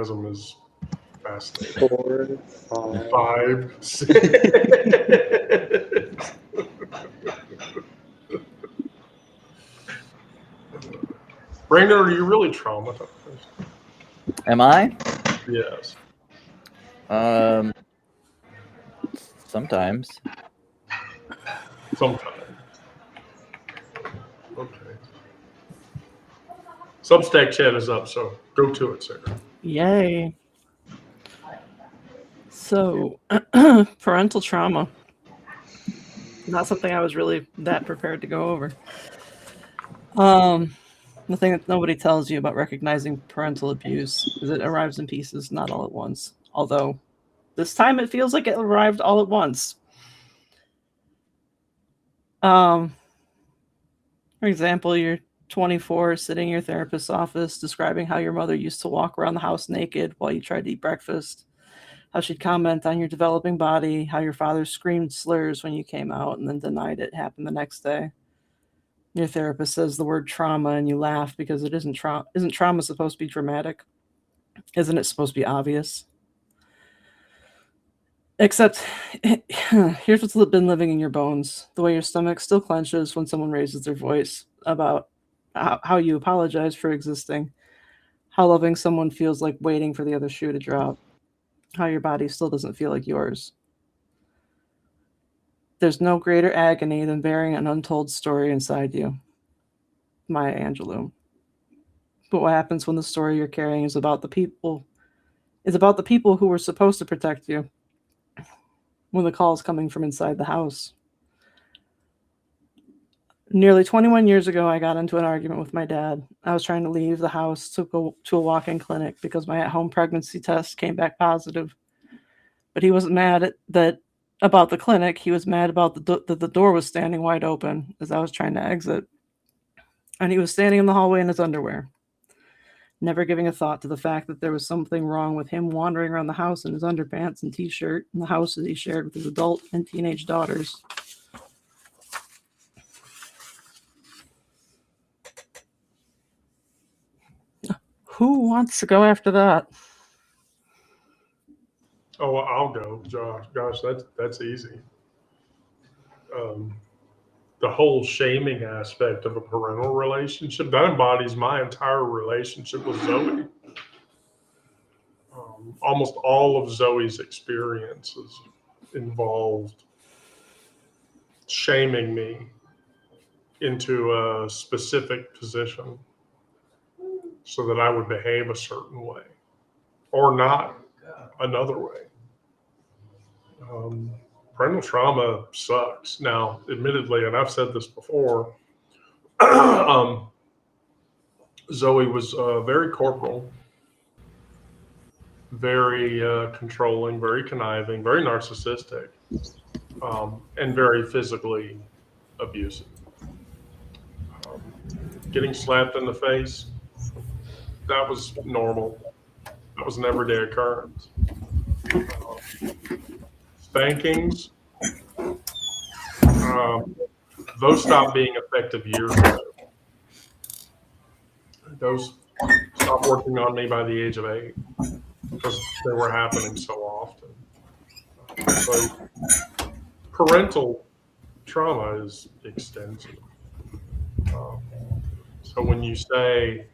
orgasm is fascinating. 4, 5, 6. Rainer, are you really traumatized? Am I? Yes. Sometimes. Sometimes. Okay. Substack chat is up, so go to it, Sarah. Yay. So, parental trauma. Not something I was really that prepared to go over. The thing that nobody tells you about recognizing parental abuse is it arrives in pieces, not all at once. Although, this time it feels like it arrived all at once. For example, you're 24, sitting in your therapist's office, describing how your mother used to walk around the house naked while you tried to eat breakfast, how she'd comment on your developing body, how your father screamed slurs when you came out and then denied it happened the next day. Your therapist says the word trauma and you laugh because it isn't trauma. Isn't trauma supposed to be dramatic? Isn't it supposed to be obvious? Except, here's what's been living in your bones. The way your stomach still clenches when someone raises their voice about how you apologize for existing, how loving someone feels like waiting for the other shoe to drop, how your body still doesn't feel like yours. There's no greater agony than bearing an untold story inside you. Maya Angelou. But what happens when the story you're carrying is about the people who were supposed to protect you? When the call is coming from inside the house. Nearly 21 years ago, I got into an argument with my dad. I was trying to leave the house to go to a walk-in clinic because my at-home pregnancy test came back positive. But he wasn't mad about the clinic. He was mad about that the door was standing wide open as I was trying to exit. And he was standing in the hallway in his underwear, never giving a thought to the fact that there was something wrong with him wandering around the house in his underpants and t-shirt in the house that he shared with his adult and teenage daughters. Who wants to go after that? Oh, well, I'll go, Josh. Gosh, that's easy. The whole shaming aspect of a parental relationship, that embodies my entire relationship with Zoe. Almost all of Zoe's experiences involved shaming me into a specific position so that I would behave a certain way or not another way. Parental trauma sucks. Now, admittedly, and I've said this before, Zoe was very corporal, very controlling, very conniving, very narcissistic, and very physically abusive. Getting slapped in the face, that was normal. That was an everyday occurrence. Spankings, those stopped being effective years ago. Those stopped working on me by the age of 8 because they were happening so often. So parental trauma is extensive. So when you say,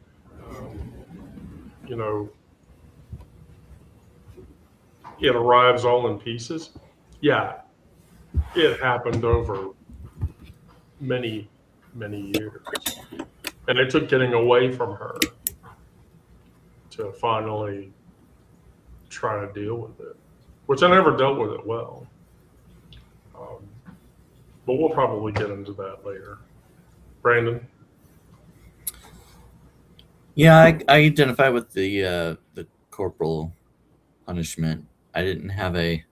it arrives all in pieces, yeah, it happened over many, many years. And it took getting away from her to finally try to deal with it, which I never dealt with it well. But we'll probably get into that later. Brandon? Yeah, I identify with the corporal punishment. I didn't have a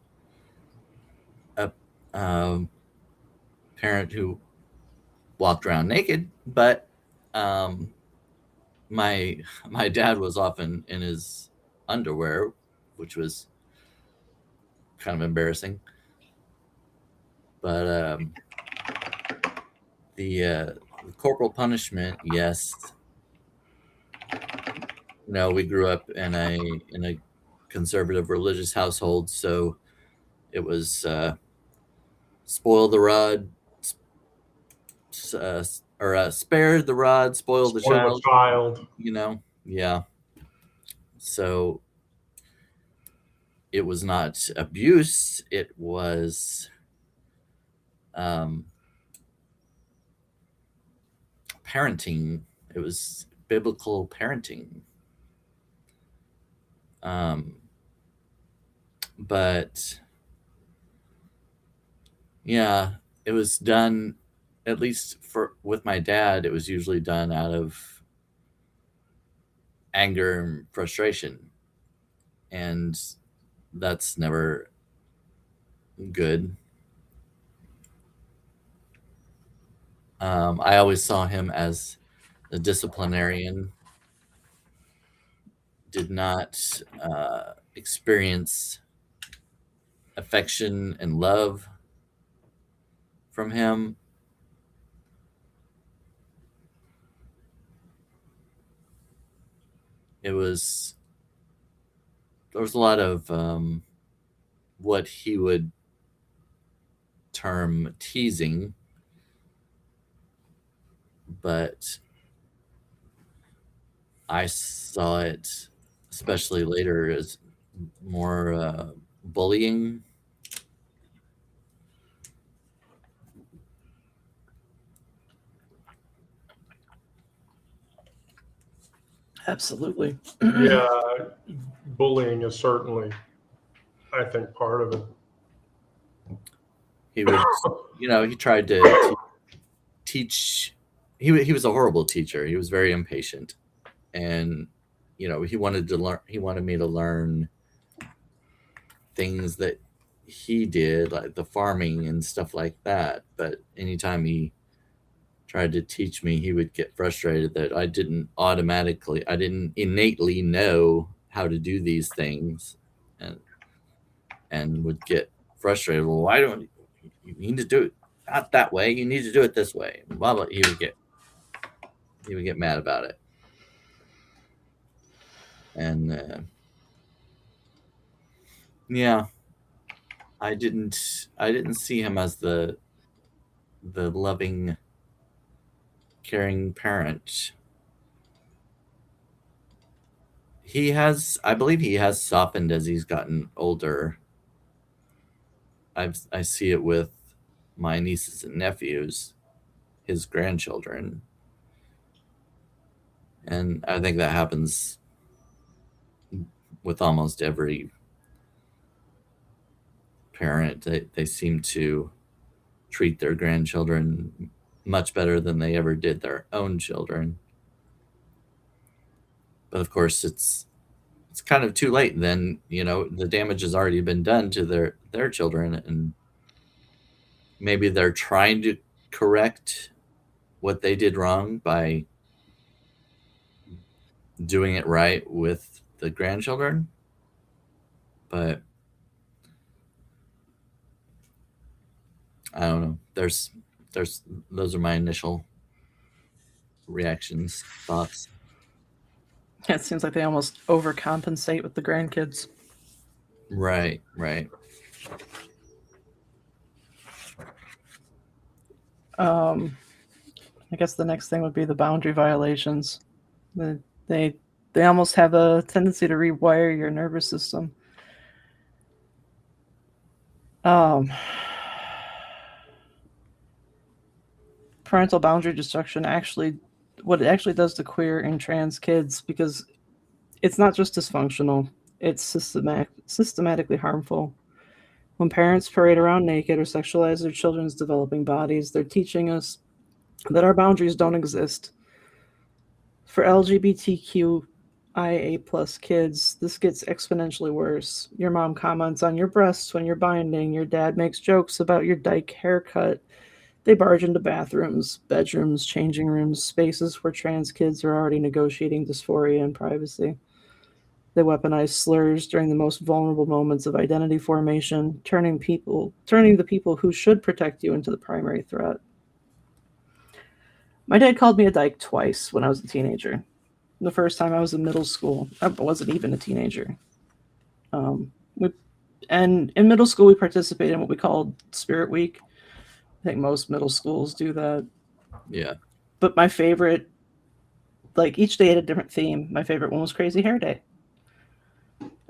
parent who walked around naked, but my dad was often in his underwear, which was kind of embarrassing. But the corporal punishment, yes, we grew up in a conservative religious household, so it was spoil the rod, or spare the rod, spoil the Spoil a child. child. Yeah. So it was not abuse; it was parenting. It was biblical parenting. But yeah, it was done, at least with my dad, it was usually done out of anger and frustration. And that's never good. I always saw him as a disciplinarian, did not experience affection and love from him. There was a lot of what he would term teasing, but I saw it, especially later, as more bullying. Absolutely. Yeah, bullying is certainly, I think, part of it. He would, he tried to teach. He was a horrible teacher. He was very impatient, and he wanted to learn. He wanted me to learn things that he did, like the farming and stuff like that. But anytime he tried to teach me, he would get frustrated that I didn't innately know how to do these things, and would get frustrated. Well, why don't you need to do it not that way? You need to do it this way. Blah blah. He would get mad about it, and yeah, I didn't see him as the loving, caring parent. I believe he has softened as he's gotten older. I see it with my nieces and nephews, his grandchildren, and I think that happens with almost every parent. They seem to treat their grandchildren much better than they ever did their own children. But of course, it's kind of too late. Then the damage has already been done to their children, and maybe they're trying to correct what they did wrong by doing it right with the grandchildren. But I don't know. There's those are my initial reactions, thoughts. It seems like they almost overcompensate with the grandkids. Right. I guess the next thing would be the boundary violations. They almost have a tendency to rewire your nervous system. Parental boundary destruction what it actually does to queer and trans kids, because it's not just dysfunctional, it's systematically harmful. When parents parade around naked or sexualize their children's developing bodies, they're teaching us that our boundaries don't exist. For LGBTQIA plus kids, this gets exponentially worse. Your mom comments on your breasts when you're binding. Your dad makes jokes about your dyke haircut. They barge into bathrooms, bedrooms, changing rooms, spaces where trans kids are already negotiating dysphoria and privacy. They weaponize slurs during the most vulnerable moments of identity formation, turning the people who should protect you into the primary threat. My dad called me a dyke twice when I was a teenager. the first time I was in middle school. I wasn't even a teenager. And in middle school, we participated in what we called Spirit Week. I think most middle schools do that. Yeah. But my favorite, like each day had a different theme. My favorite one was Crazy Hair Day.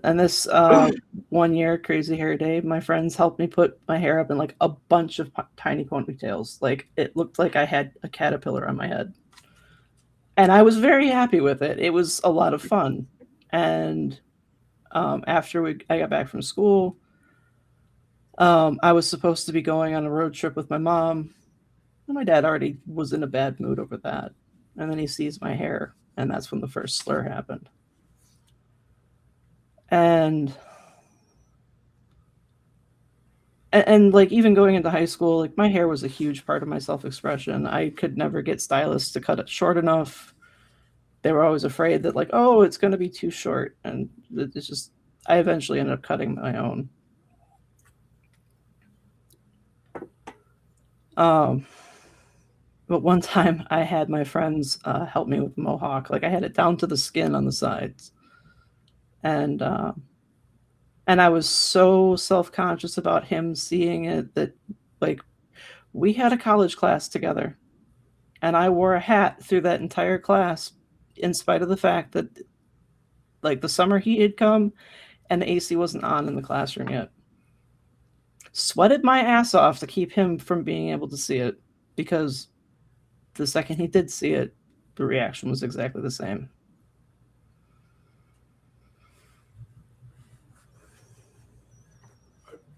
And this 1 year, Crazy Hair Day, my friends helped me put my hair up in like a bunch of tiny ponytails. Like it looked like I had a caterpillar on my head. And I was very happy with it. It was a lot of fun. And after I got back from school, I was supposed to be going on a road trip with my mom. And my dad already was in a bad mood over that. And then he sees my hair, and that's when the first slur happened. And like even going into high school, like my hair was a huge part of my self-expression. I could never get stylists to cut it short enough. They were always afraid that like, oh, it's going to be too short. And it's just, I eventually ended up cutting my own. But one time I had my friends help me with mohawk. Like I had it down to the skin on the sides. And I was so self-conscious about him seeing it that like we had a college class together and I wore a hat through that entire class in spite of the fact that like the summer heat had come and the AC wasn't on in the classroom yet. Sweated my ass off to keep him from being able to see it because the second he did see it, the reaction was exactly the same.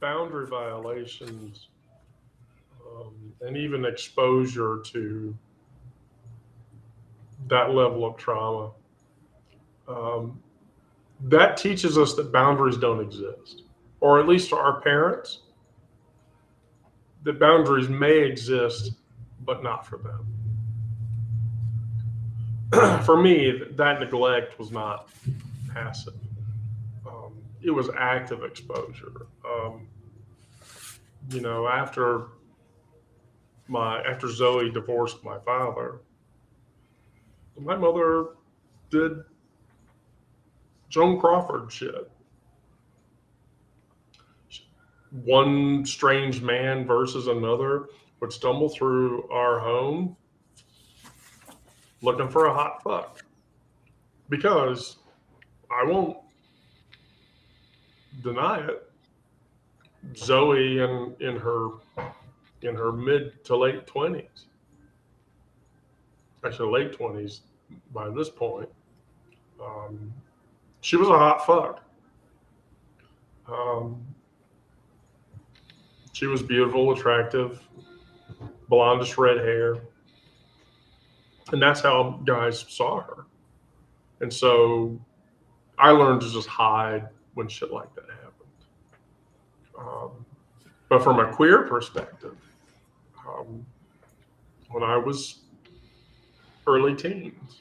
Boundary violations and even exposure to that level of trauma, that teaches us that boundaries don't exist, or at least to our parents, that boundaries may exist, but not for them. For me, that neglect was not passive. It was active exposure. After Zoe divorced my father, my mother did Joan Crawford shit. One strange man versus another would stumble through our home looking for a hot fuck. Because I won't deny it, Zoe in her mid to late 20s, actually late 20s by this point, she was a hot fuck. She was beautiful, attractive, blondish red hair. And that's how guys saw her. And so I learned to just hide when shit like that happened. But from a queer perspective, when I was early teens,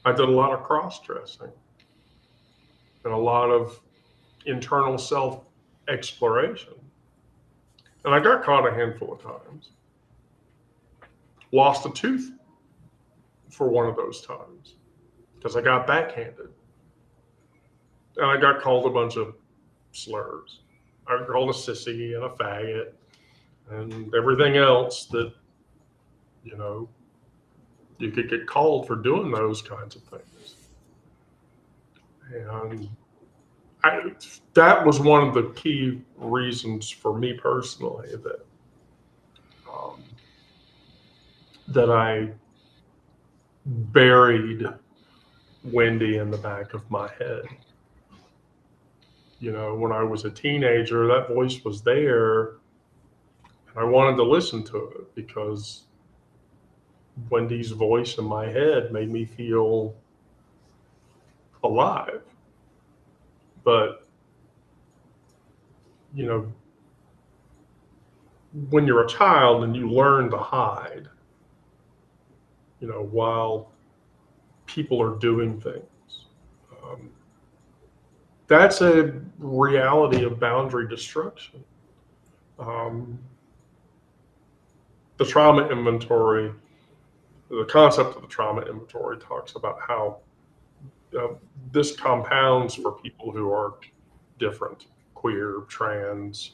I did a lot of cross-dressing and a lot of internal self-exploration. And I got caught a handful of times. Lost a tooth for one of those times because I got backhanded. And I got called a bunch of slurs. I got called a sissy and a faggot and everything else that, you could get called for doing those kinds of things. And that was one of the key reasons for me personally that I buried Wendy in the back of my head. When I was a teenager, that voice was there, and I wanted to listen to it because Wendy's voice in my head made me feel alive. But, when you're a child and you learn to hide, while people are doing things, that's a reality of boundary destruction. The trauma inventory the concept of the trauma inventory talks about how this compounds for people who are different, queer, trans,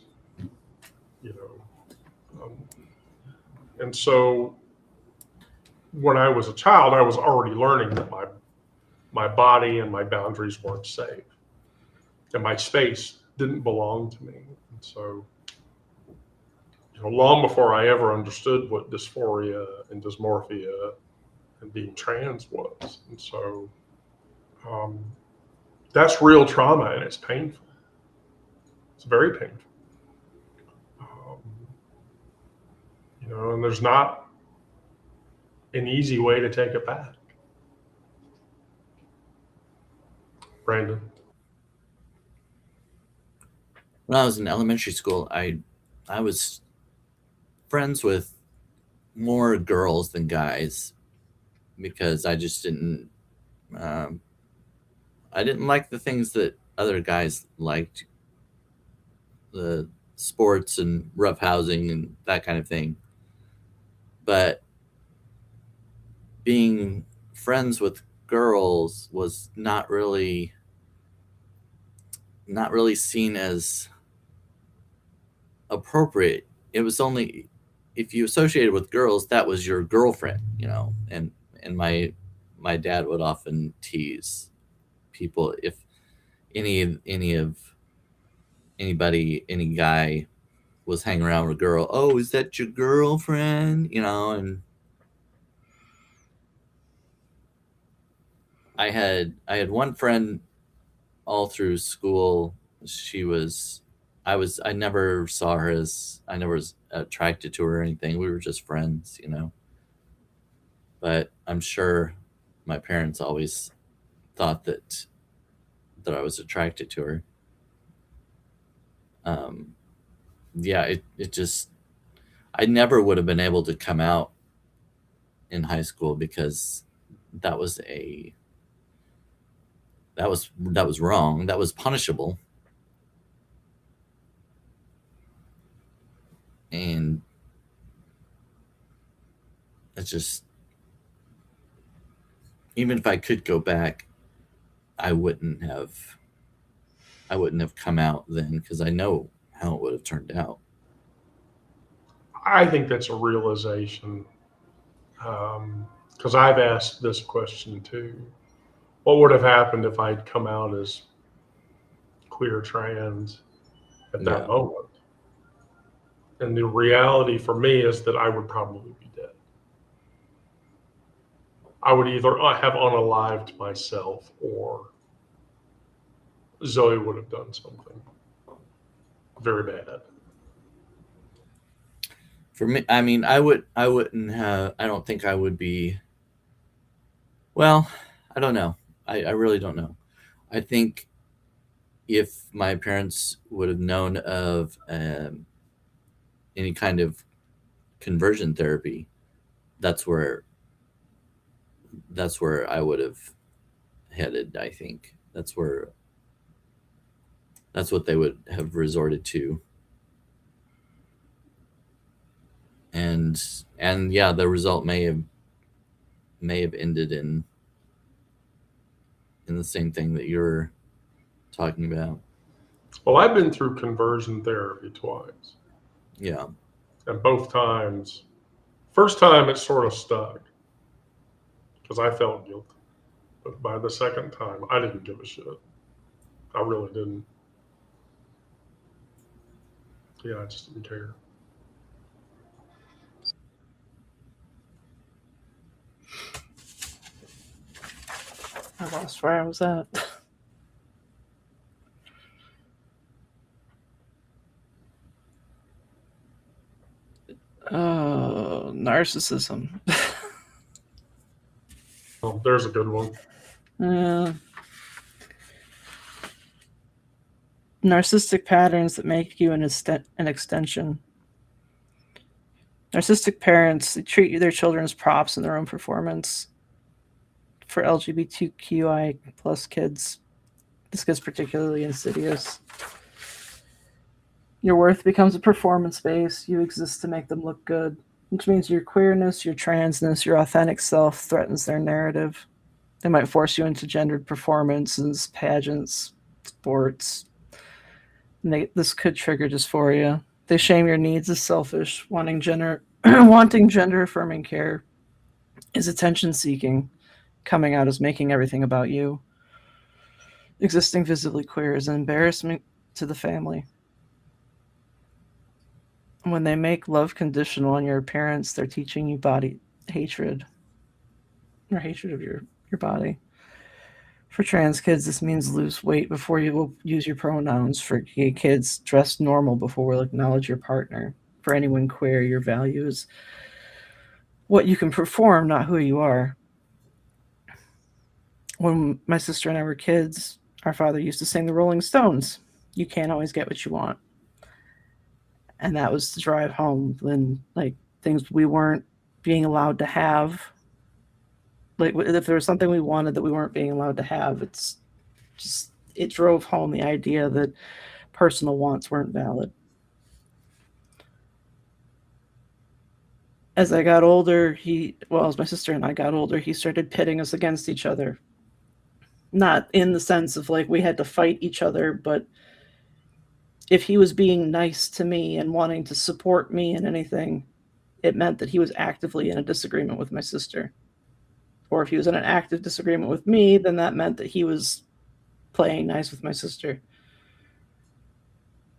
you know. And so when I was a child, I was already learning that my body and my boundaries weren't safe, and my space didn't belong to me. And so, long before I ever understood what dysphoria and dysmorphia and being trans was, and so that's real trauma, and it's painful. It's very painful. And there's not an easy way to take it back. Brandon. When I was in elementary school, I was friends with more girls than guys because I just didn't I didn't like the things that other guys liked, the sports and roughhousing and that kind of thing. But being friends with girls was not really seen as appropriate. It was only if you associated with girls, that was your girlfriend, and my dad would often tease people if any guy was hanging around with a girl. Oh, is that your girlfriend? And I had one friend all through school. I never saw her as, I never was attracted to her or anything. We were just friends, but I'm sure my parents always thought that I was attracted to her. It just, I never would have been able to come out in high school because that was wrong. That was punishable. And it's just, even if I could go back, I wouldn't have come out then because I know how it would have turned out. I think that's a realization, because I've asked this question too. What would have happened if I'd come out as queer trans at that moment? And the reality for me is that I would probably be dead. I would either have unalived myself or Zoe would have done something very bad. For me, I mean, I don't think I would be, well, I don't know. I really don't know. I think if my parents would have known of any kind of conversion therapy, that's where I would have headed. I think that's what they would have resorted to. And yeah, the result may have ended in the same thing that you're talking about. Well, I've been through conversion therapy twice. Yeah. And both times, first time it sort of stuck because I felt guilty. But by the second time, I didn't give a shit. I really didn't. Yeah, I just didn't care. I lost where I was at. Oh, narcissism. Oh, there's a good one. Narcissistic patterns that make you an extension. Narcissistic parents, they treat their children as props in their own performance. For LGBTQI plus kids, this gets particularly insidious. Your worth becomes a performance base. You exist to make them look good. which means your queerness, your transness, your authentic self threatens their narrative. They might force you into gendered performances, pageants, sports. And this could trigger dysphoria. They shame your needs as selfish. Wanting gender affirming care is attention seeking. Coming out as making everything about you. Existing visibly queer is an embarrassment to the family. When they make love conditional on your appearance, they're teaching you body hatred or hatred of your body. For trans kids, this means lose weight before you will use your pronouns. For gay kids, dress normal before we'll acknowledge your partner. For anyone queer, your value is what you can perform, not who you are. When my sister and I were kids, our father used to sing the Rolling Stones. You can't always get what you want. And that was to drive home when, like, things we weren't being allowed to have. Like, if there was something we wanted that we weren't being allowed to have, it drove home the idea that personal wants weren't valid. As I got older, as my sister and I got older, he started pitting us against each other. Not in the sense of like we had to fight each other, but if he was being nice to me and wanting to support me in anything, it meant that he was actively in a disagreement with my sister. Or if he was in an active disagreement with me, then that meant that he was playing nice with my sister.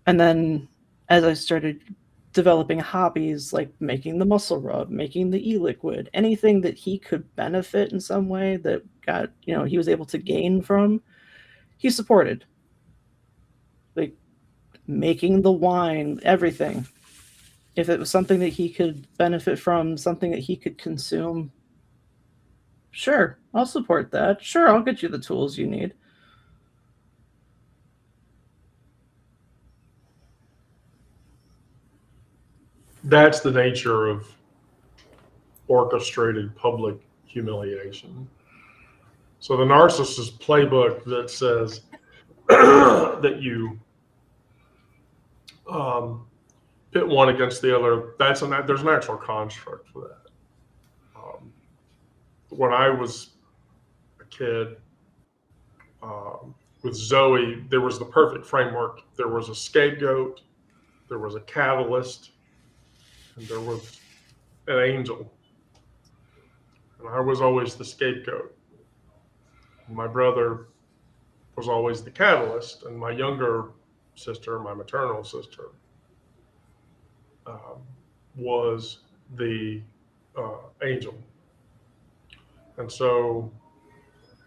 And then as I started developing hobbies like making the muscle rub, making the e-liquid, anything that he could benefit in some way that got, he was able to gain from, he supported. Like making the wine, everything. If it was something that he could benefit from, something that he could consume, sure, I'll support that. Sure, I'll get you the tools you need. That's the nature of orchestrated public humiliation. So the narcissist playbook that says that you pit one against the other, there's an actual construct for that. When I was a kid with Zoe, there was the perfect framework. There was a scapegoat, there was a catalyst, and there was an angel. And I was always the scapegoat. My brother was always the catalyst, and my younger sister, my maternal sister, was the angel. And so,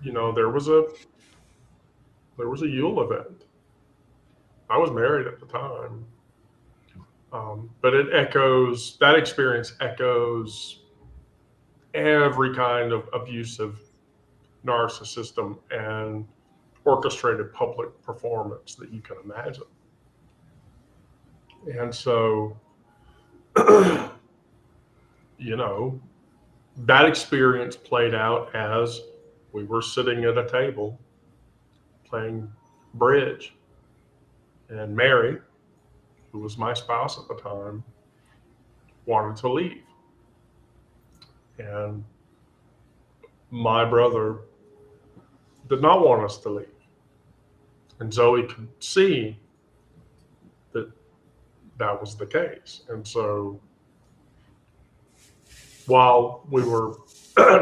there was a Yule event. I was married at the time, but that experience echoes every kind of abusive narcissism and orchestrated public performance that you can imagine. And so, that experience played out as we were sitting at a table playing bridge, and Mary, who was my spouse at the time, wanted to leave. And my brother did not want us to leave. And Zoe could see that was the case. And so while we were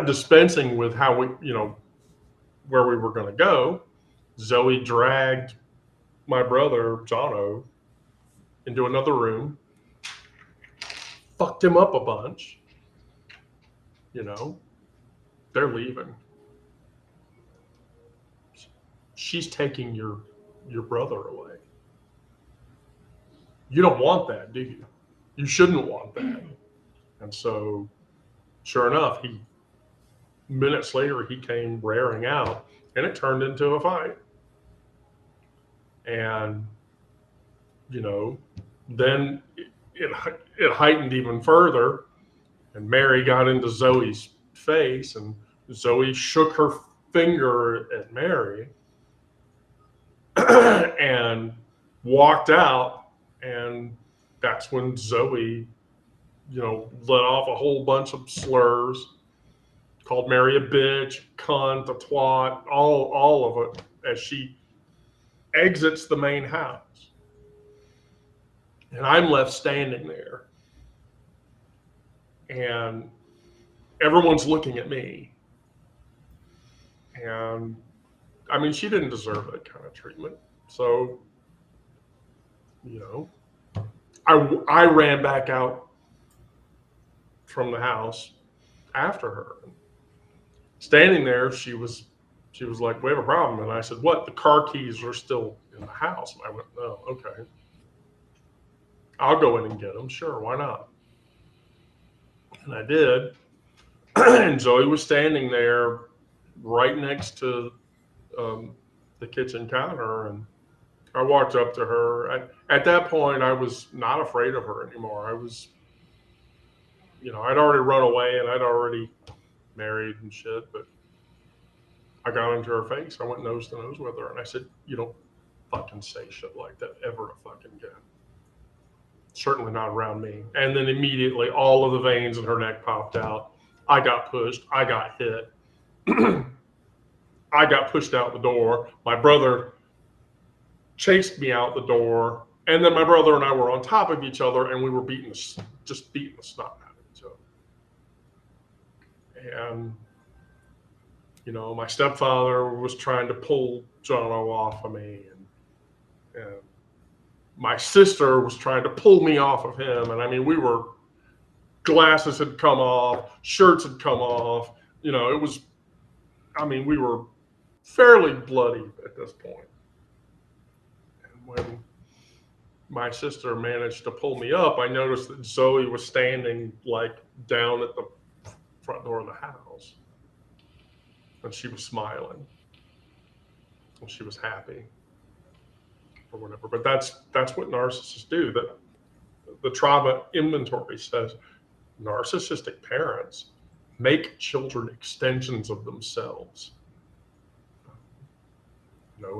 dispensing with how where we were going to go, Zoe dragged my brother, Jono, into another room, fucked him up a bunch. They're leaving. She's taking your brother away. You don't want that, do you? You shouldn't want that. And so, sure enough, minutes later, he came raring out, and it turned into a fight. And, then it heightened even further, and Mary got into Zoe's face, and Zoe shook her finger at Mary and walked out. And that's when Zoe let off a whole bunch of slurs, called Mary a bitch, cunt, a twat, all of it as she exits the main house. And I'm left standing there. And everyone's looking at me. And I mean, she didn't deserve that kind of treatment. So, I ran back out from the house after her. Standing there, she was like, "We have a problem." And I said, "What?" "The car keys are still in the house." And I went, "Oh, okay. I'll go in and get them. Sure, why not?" And I did. And Zoe was standing there right next to the kitchen counter, and I walked up to her. At that point, I was not afraid of her anymore. I was, I'd already run away and I'd already married and shit, but I got into her face. I went nose to nose with her, and I said, "You don't fucking say shit like that ever fucking again. Certainly not around me." And then immediately all of the veins in her neck popped out. I got pushed. I got hit. I got pushed out the door. My brother chased me out the door. And then my brother and I were on top of each other, and we were just beating the snot out of each other. And, my stepfather was trying to pull Jono off of me. And my sister was trying to pull me off of him. And I mean, glasses had come off, shirts had come off. We were fairly bloody at this point. And when my sister managed to pull me up, I noticed that Zoe was standing like down at the front door of the house. And she was smiling. And she was happy. Or whatever. But that's what narcissists do. That the trauma inventory says narcissistic parents make children extensions of themselves.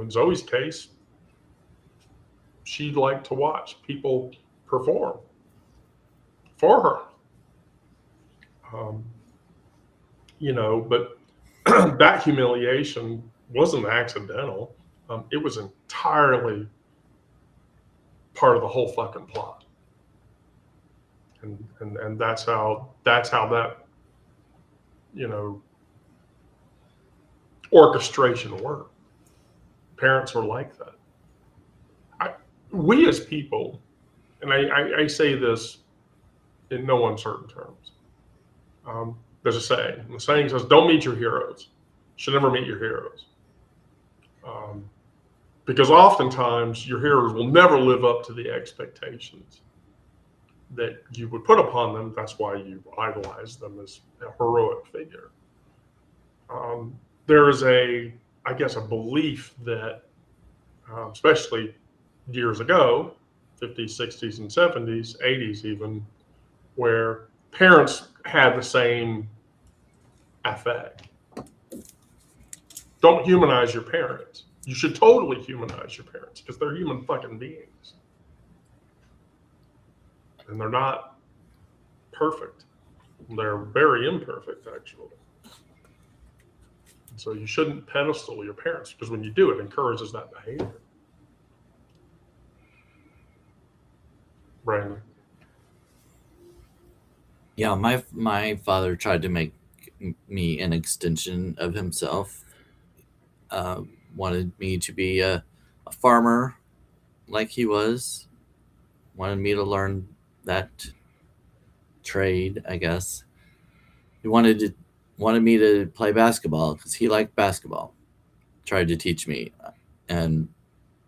In Zoe's case, she liked to watch people perform for her. But that humiliation wasn't accidental. It was entirely part of the whole fucking plot. And that's how that orchestration worked. Parents are like that. We as people, and I say this in no uncertain terms. There's a saying. The saying says, "Don't meet your heroes. You should never meet your heroes." Because oftentimes your heroes will never live up to the expectations that you would put upon them. That's why you idolize them as a heroic figure. There is a belief that, especially years ago, 50s, 60s, and 70s, 80s even, where parents had the same affect. Don't humanize your parents. You should totally humanize your parents because they're human fucking beings. And they're not perfect. They're very imperfect, actually. So you shouldn't pedestal your parents because when you do, it encourages that behavior. Brandon. Yeah, my father tried to make me an extension of himself. Wanted me to be a farmer like he was. Wanted me to learn that trade, I guess. He wanted me to play basketball because he liked basketball. Tried to teach me, and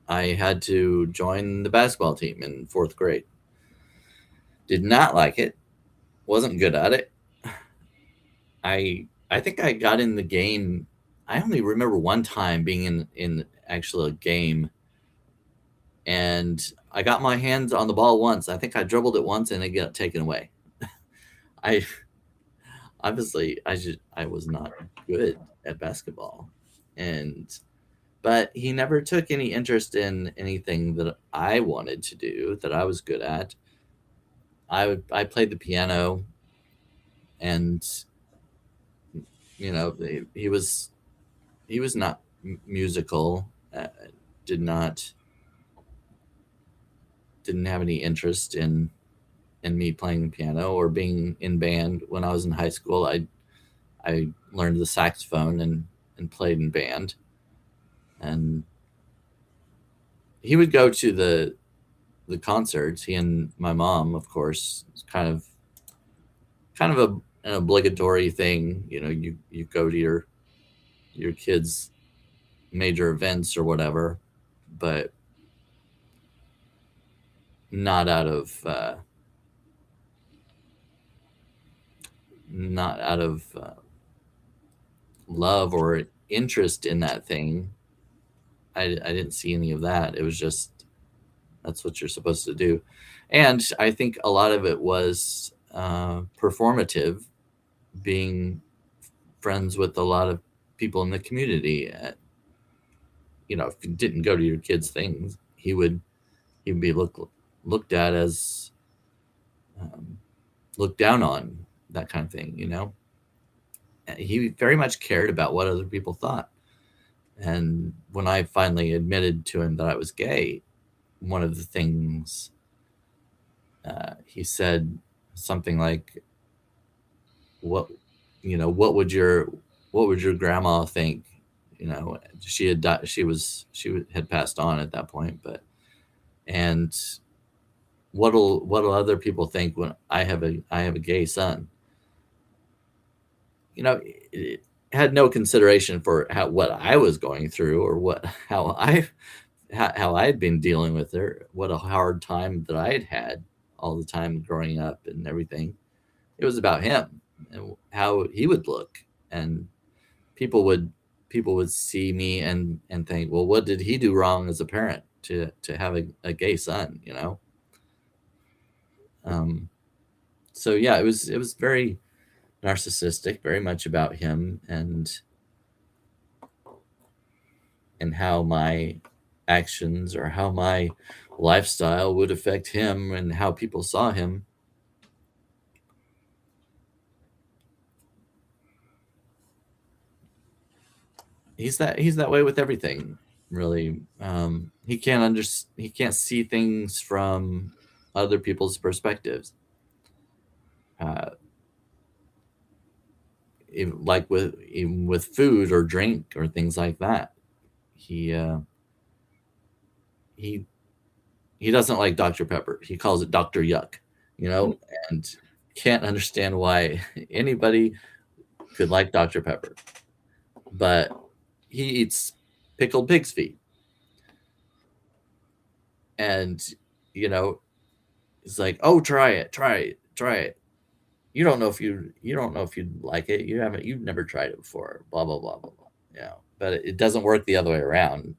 I had to join the basketball team in 4th grade. Did not like it. Wasn't good at it. I think I got in the game. I only remember one time being in actually a game, and I got my hands on the ball once. I think I dribbled it once and it got taken away. I was not good at basketball, but he never took any interest in anything that I wanted to do that I was good at. I played the piano, and he was not musical. Did not didn't have any interest in me playing piano or being in band. When I was in high school, I learned the saxophone and played in band. And he would go to the concerts. He and my mom, of course, it's kind of an obligatory thing. You go to your kids' major events or whatever, but not out of love or interest in that thing. I didn't see any of that. It was just, that's what you're supposed to do. And I think a lot of it was performative, being friends with a lot of people in the community. If you didn't go to your kids' things, he'd be looked at as looked down on, that kind of thing. He very much cared about what other people thought. And when I finally admitted to him that I was gay, one of the things he said something like, what would your grandma think? She had died, had passed on at that point, and what'll other people think when I have a gay son? It had no consideration for what I was going through, or how I'd been dealing with her, what a hard time that I had all the time growing up and everything. It was about him and how he would look, and people would see me and think, well, what did he do wrong as a parent to have a gay son? So yeah, it was very narcissistic, very much about him and how my actions or how my lifestyle would affect him and how people saw him. He's that way with everything, really. He can't see things from other people's perspectives. Even with food or drink or things like that, he doesn't like Dr. Pepper. He calls it Dr. Yuck, and can't understand why anybody could like Dr. Pepper. But he eats pickled pig's feet, and it's like, oh, try it. You don't know if you'd like it. You've never tried it before. Blah blah blah blah blah. But it doesn't work the other way around.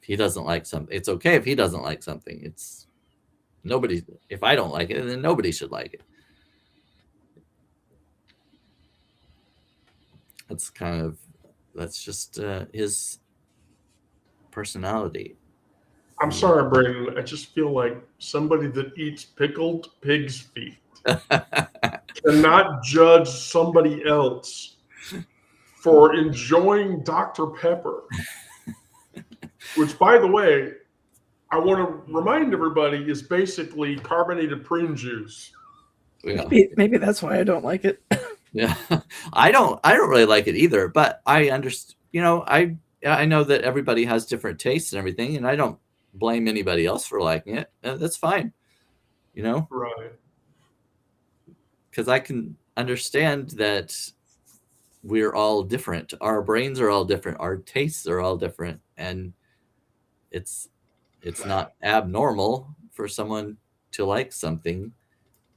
If he doesn't like something, it's okay. If he doesn't like something, it's nobody. If I don't like it, then nobody should like it. That's just his personality. I'm sorry, Brandon. I just feel like somebody that eats pickled pig's feet cannot judge somebody else for enjoying Dr. Pepper. Which, by the way, I want to remind everybody is basically carbonated prune juice. Yeah. Maybe that's why I don't like it. Yeah, I don't really like it either, but I understand. I know that everybody has different tastes and everything, and I don't blame anybody else for liking it. That's fine, Right. because I can understand that we're all different. Our brains are all different. Our tastes are all different, and it's not abnormal for someone to like something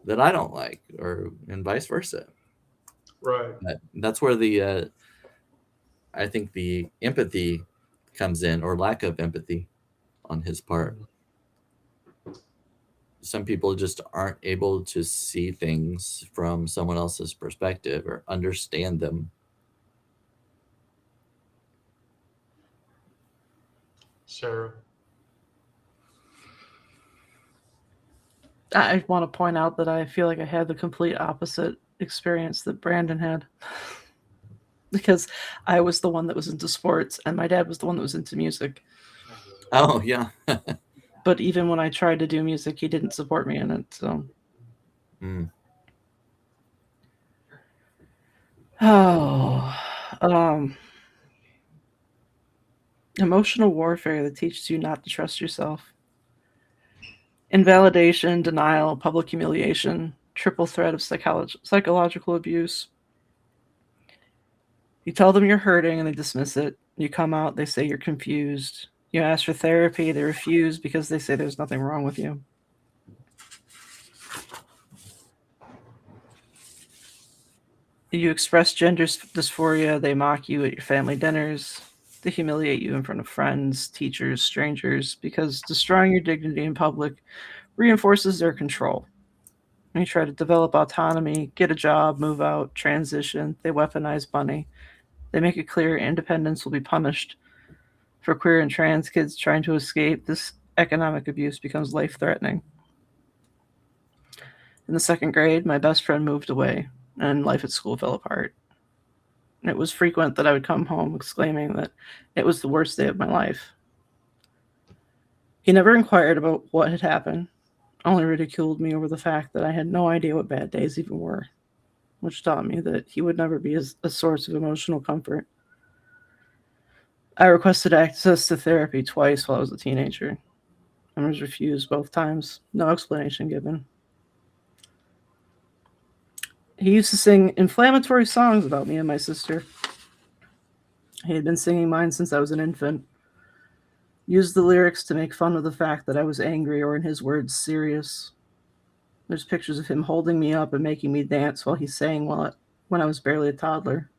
that I don't like, and vice versa. Right. That's where I think the empathy comes in, or lack of empathy on his part. Some people just aren't able to see things from someone else's perspective or understand them. Sarah. I want to point out that I feel like I had the complete opposite experience that Brandon had. Because I was the one that was into sports and my dad was the one that was into music. Oh yeah. But even when I tried to do music, he didn't support me in it. So, Mm. Emotional warfare that teaches you not to trust yourself. Invalidation, denial, public humiliation, triple threat of psychological abuse. You tell them you're hurting and they dismiss it. You come out, they say you're confused. You ask for therapy, they refuse because they say there's nothing wrong with you. You express gender dysphoria, they mock you at your family dinners. They humiliate you in front of friends, teachers, strangers, because destroying your dignity in public reinforces their control. When you try to develop autonomy, get a job, move out, transition, they weaponize money. They make it clear independence will be punished. For queer and trans kids trying to escape, this economic abuse becomes life-threatening. In the second grade, my best friend moved away, and life at school fell apart. It was frequent that I would come home exclaiming that it was the worst day of my life. He never inquired about what had happened, only ridiculed me over the fact that I had no idea what bad days even were, which taught me that he would never be a source of emotional comfort. I requested access to therapy twice while I was a teenager and was refused both times, no explanation given. He used to sing inflammatory songs about me and my sister. He had been singing mine since I was an infant. Used the lyrics to make fun of the fact that I was angry or, in his words, serious. There's pictures of him holding me up and making me dance while he sang when I was barely a toddler.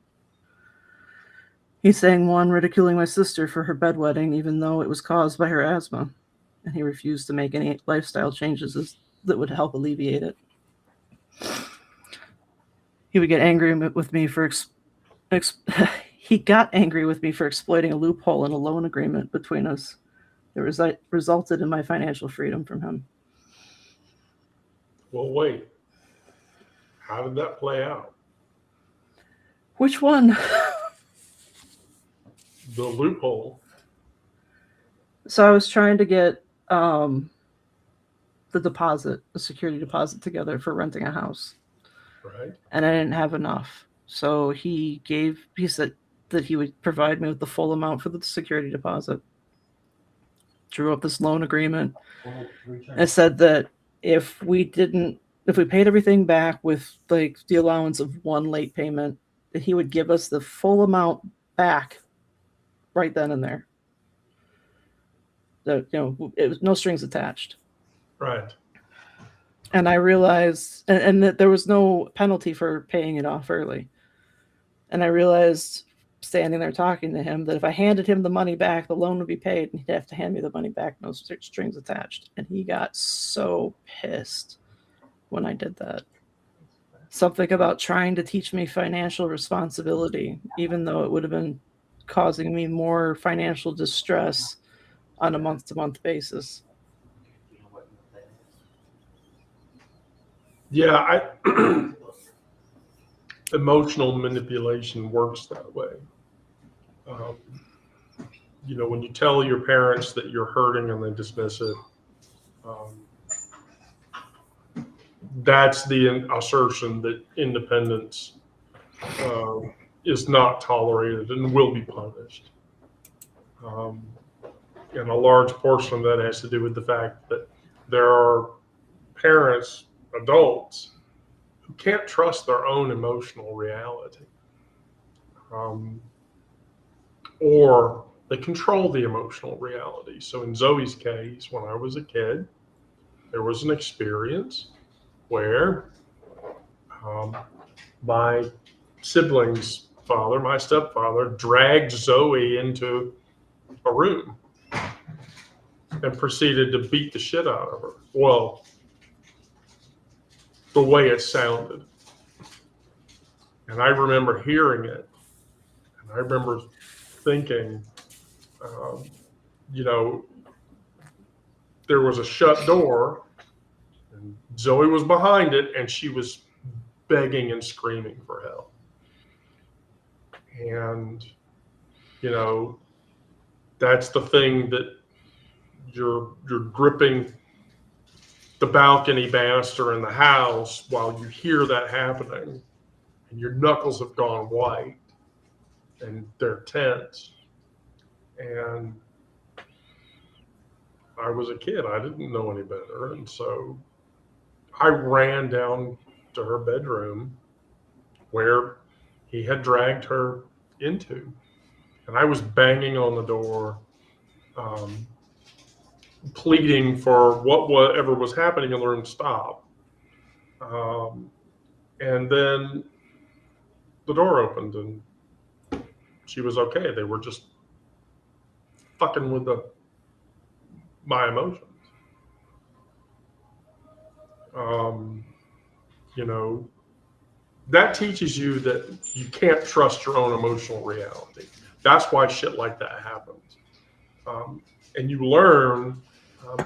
He sang one ridiculing my sister for her bedwetting, even though it was caused by her asthma, and he refused to make any lifestyle changes that would help alleviate it. He would get angry with me for he got angry with me for exploiting a loophole in a loan agreement between us. It resulted in my financial freedom from him. Well, wait. How did that play out? Which one? The loophole. So I was trying to get the security deposit together for renting a house. Right. And I didn't have enough. So he said that he would provide me with the full amount for the security deposit. Drew up this loan agreement. And said that if we paid everything back with like the allowance of one late payment, that he would give us the full amount back right then and there. That, it was no strings attached. Right. And I realized, and that there was no penalty for paying it off early. And I realized, standing there talking to him, that if I handed him the money back, the loan would be paid, and he'd have to hand me the money back, no strings attached. And he got so pissed when I did that. Something about trying to teach me financial responsibility, even though it would have been causing me more financial distress on a month-to-month basis. Yeah, emotional manipulation works that way. When you tell your parents that you're hurting and they dismiss it, that's the assertion that independence is not tolerated and will be punished. And a large portion of that has to do with the fact that there are parents, adults, who can't trust their own emotional reality. Or they control the emotional reality. So in Zoe's case, when I was a kid, there was an experience where my sibling's father, my stepfather, dragged Zoe into a room and proceeded to beat the shit out of her. Well, the way it sounded. And I remember hearing it. And I remember thinking, there was a shut door. And Zoe was behind it, and she was begging and screaming for help. And, you know, that's the thing that you're gripping the balcony banister in the house while you hear that happening, and your knuckles have gone white and they're tense. And I was a kid, I didn't know any better, and so I ran down to her bedroom where he had dragged her into, and I was banging on the door, pleading for whatever was happening in the room to stop. And then the door opened, and she was okay. They were just fucking with my emotions. You know, that teaches you that you can't trust your own emotional reality. That's why shit like that happens. And you learn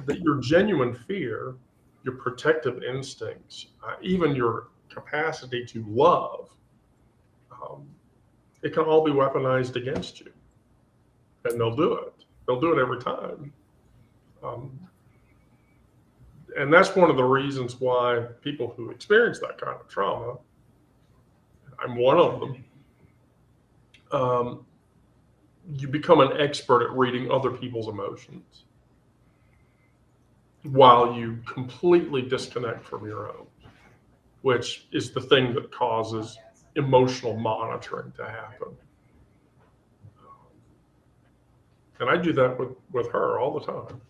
that your genuine fear, your protective instincts, even your capacity to love, it can all be weaponized against you. And they'll do it. They'll do it every time. And that's one of the reasons why people who experience that kind of trauma, I'm one of them, you become an expert at reading other people's emotions while you completely disconnect from your own, which is the thing that causes emotional monitoring to happen. And I do that with her all the time.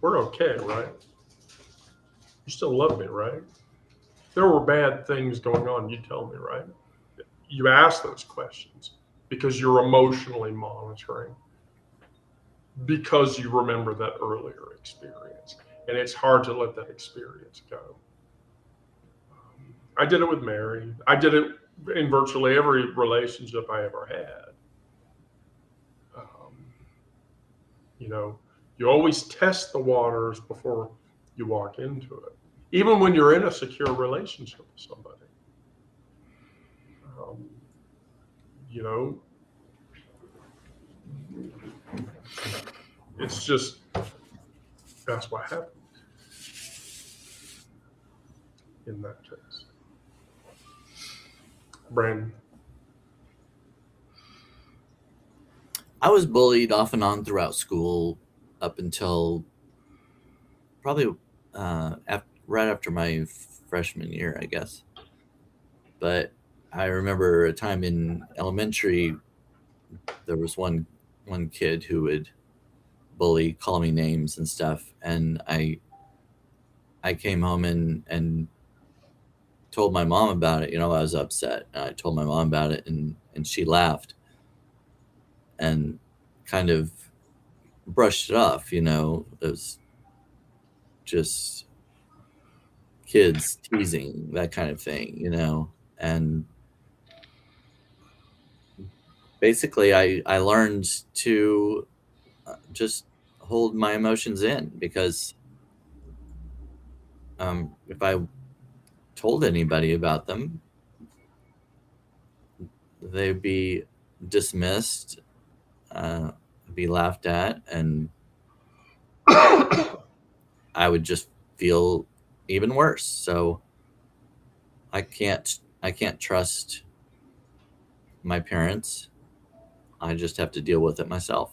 We're okay, right? You still love me, right? There were bad things going on, you tell me, right? You ask those questions because you're emotionally monitoring, because you remember that earlier experience. And it's hard to let that experience go. I did it with Mary. I did it in virtually every relationship I ever had. You know, you always test the waters before you walk into it, even when you're in a secure relationship with somebody. You know, it's just, that's what happened in that case. Brandon. I was bullied off and on throughout school up until probably right after my freshman year, I guess. But I remember a time in elementary, there was one kid who would bully, call me names and stuff, and I came home and told my mom about it. You know, I was upset. I told my mom about it, and she laughed and kind of brushed it off. You know, it was just kids teasing, that kind of thing, you know. And basically I learned to just hold my emotions in, because if I told anybody about them, they'd be dismissed, be laughed at, and I would just feel even worse. So I can't trust my parents. I just have to deal with it myself.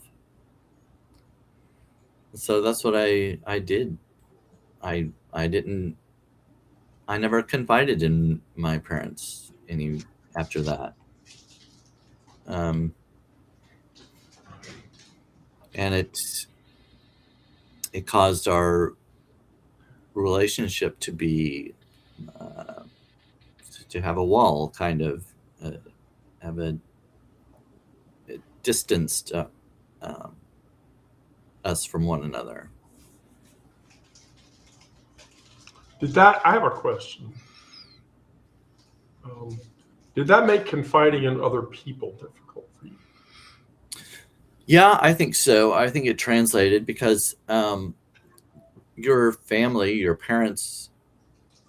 So that's what I did. I never confided in my parents any after that. And it caused our relationship to be to have a wall, kind of have a distanced us from one another. I have a question. Did that make confiding in other people difficult for you? Yeah, I think so. I think it translated because your family, your parents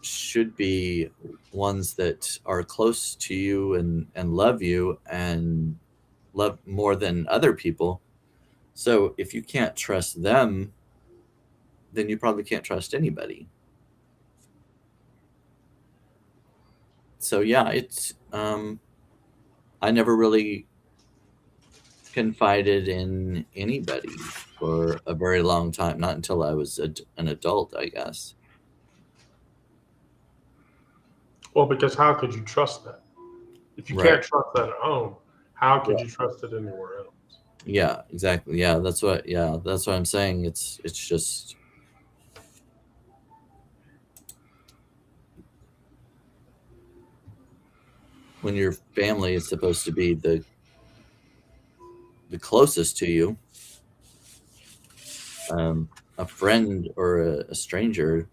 should be ones that are close to you and love you and love more than other people. So if you can't trust them, then you probably can't trust anybody. So yeah, it's I never really confided in anybody for a very long time, not until I was an adult, I guess. Well, because how could you trust that? If you Right. can't trust that at home, how could Yeah. you trust it anywhere else? Yeah, exactly. That's what I'm saying. It's just when your family is supposed to be the closest to you, a friend or a stranger,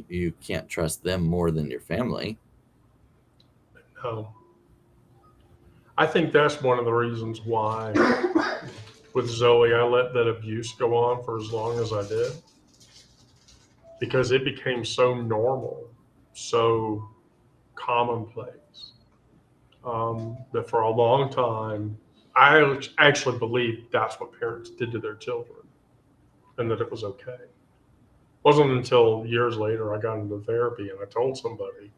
you can't trust them more than your family. No. I think that's one of the reasons why with Zoe, I let that abuse go on for as long as I did, because it became so normal, so commonplace, that for a long time, I actually believed that's what parents did to their children and that it was okay. It wasn't until years later I got into therapy and I told somebody,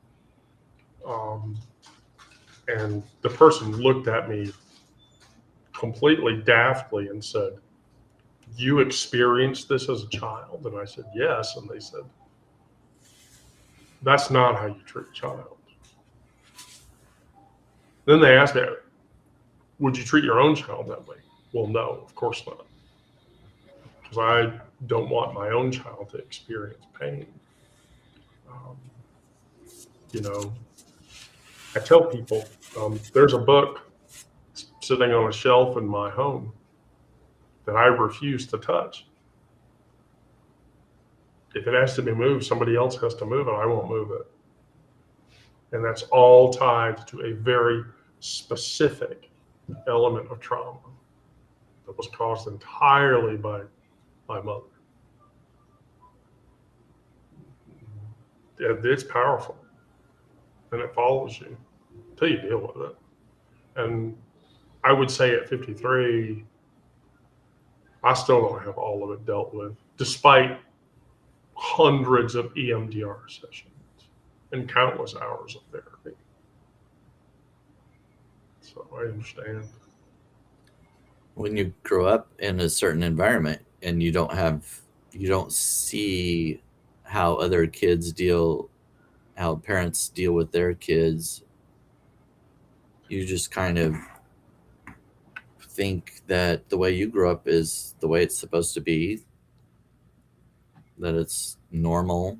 um, and the person looked at me completely daftly and said, "You experienced this as a child?" And I said, "Yes." And they said, "That's not how you treat a child." Then they asked me, "Would you treat your own child that way?" Well, no, of course not. Because I don't want my own child to experience pain. Um, you know, I tell people there's a book sitting on a shelf in my home that I refuse to touch. If it has to be moved, somebody else has to move it. I won't move it. And that's all tied to a very specific element of trauma that was caused entirely by my mother. It's powerful and it follows you until you deal with it. And I would say at 53, I still don't have all of it dealt with, despite hundreds of EMDR sessions and countless hours of therapy. So I understand. When you grow up in a certain environment and you don't see how other kids deal, how parents deal with their kids, you just kind of think that the way you grew up is the way it's supposed to be, that it's normal.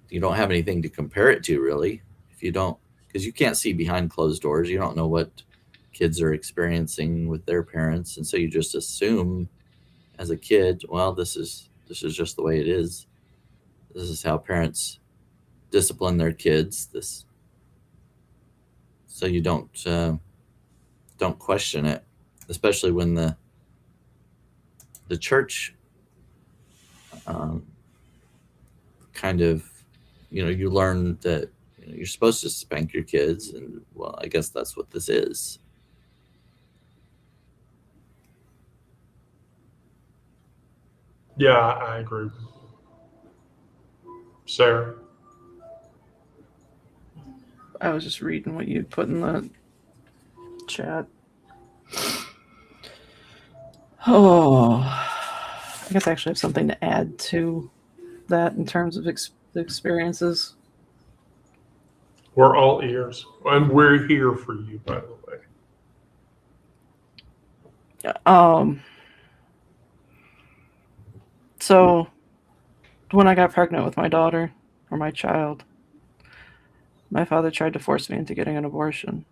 You don't have anything to compare it to, really. If you don't, because you can't see behind closed doors, you don't know what kids are experiencing with their parents, and so you just assume as a kid, well, this is just the way it is. This is how parents discipline their kids. This, so you don't question it, especially when the church kind of, you learn that you're supposed to spank your kids, and well, I guess that's what this is. Yeah, I agree. Sarah? I was just reading what you put in the chat. Oh, I guess I actually have something to add to that in terms of the experiences. We're all ears. And we're here for you, by the way. So when I got pregnant with my daughter, or my child, my father tried to force me into getting an abortion.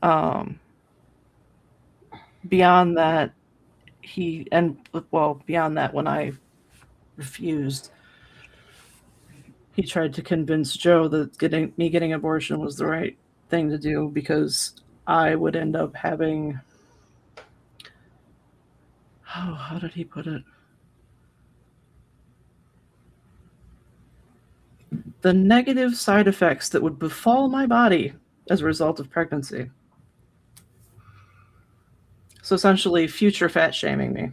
Beyond that, beyond that, when I refused, he tried to convince Joe that getting an abortion was the right thing to do because I would end up having Oh, how did he put it? The negative side effects that would befall my body as a result of pregnancy. So essentially, future fat shaming me.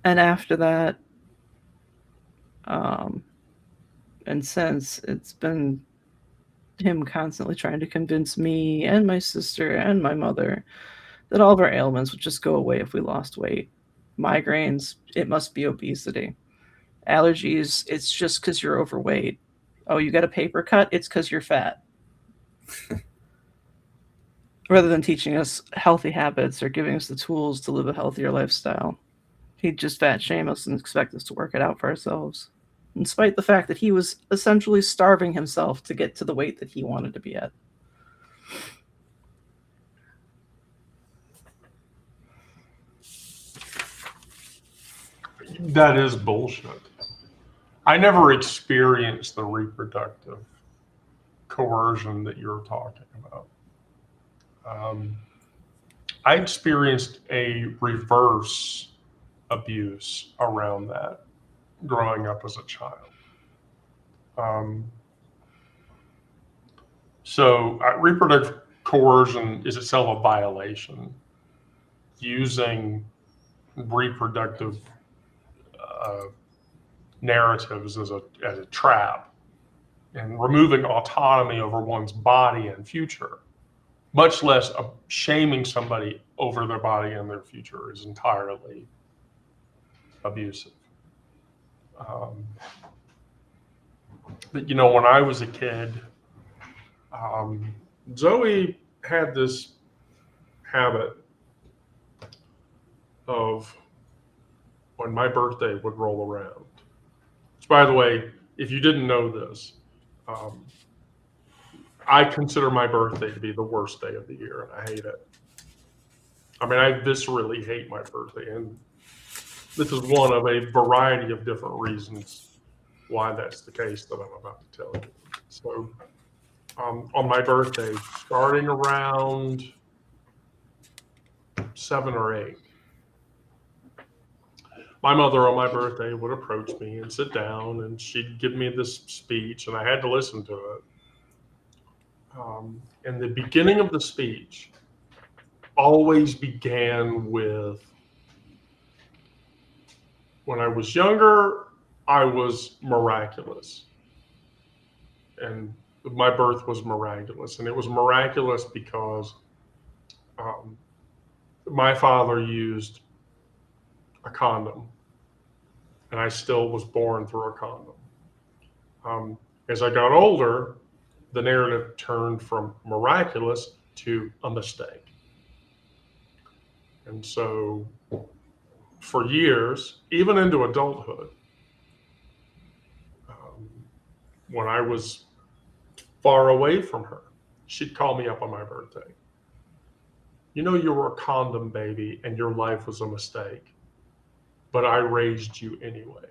And after that, and since, it's been him constantly trying to convince me and my sister and my mother that all of our ailments would just go away if we lost weight. Migraines, it must be obesity. Allergies, it's just because you're overweight. Oh, you got a paper cut? It's because you're fat. Rather than teaching us healthy habits or giving us the tools to live a healthier lifestyle, he'd just fat shame us and expect us to work it out for ourselves, in spite of the fact that he was essentially starving himself to get to the weight that he wanted to be at. That is bullshit. I never experienced the reproductive coercion that you're talking about. I experienced a reverse abuse around that growing up as a child. So reproductive coercion is itself a violation. Using reproductive narratives as a trap and removing autonomy over one's body and future, much less shaming somebody over their body and their future, is entirely abusive. But when I was a kid, Zoe had this habit of, when my birthday would roll around, which, by the way, if you didn't know this, I consider my birthday to be the worst day of the year, and I hate it. I mean, I viscerally hate my birthday, and this is one of a variety of different reasons why that's the case that I'm about to tell you. So, on my birthday, starting around 7 or 8, my mother on my birthday would approach me and sit down, and she'd give me this speech, and I had to listen to it. And the beginning of the speech always began with, when I was younger, I was miraculous. And my birth was miraculous. And it was miraculous because my father used a condom, and I still was born through a condom. As I got older, the narrative turned from miraculous to a mistake. And so for years, even into adulthood, when I was far away from her, she'd call me up on my birthday. You were a condom baby and your life was a mistake, but I raised you anyway.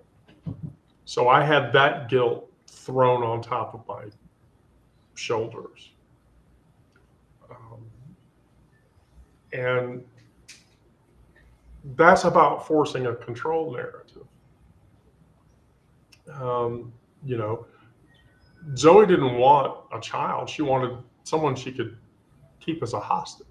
So I had that guilt thrown on top of my shoulders. And that's about forcing a control narrative. Zoe didn't want a child. She wanted someone she could keep as a hostage.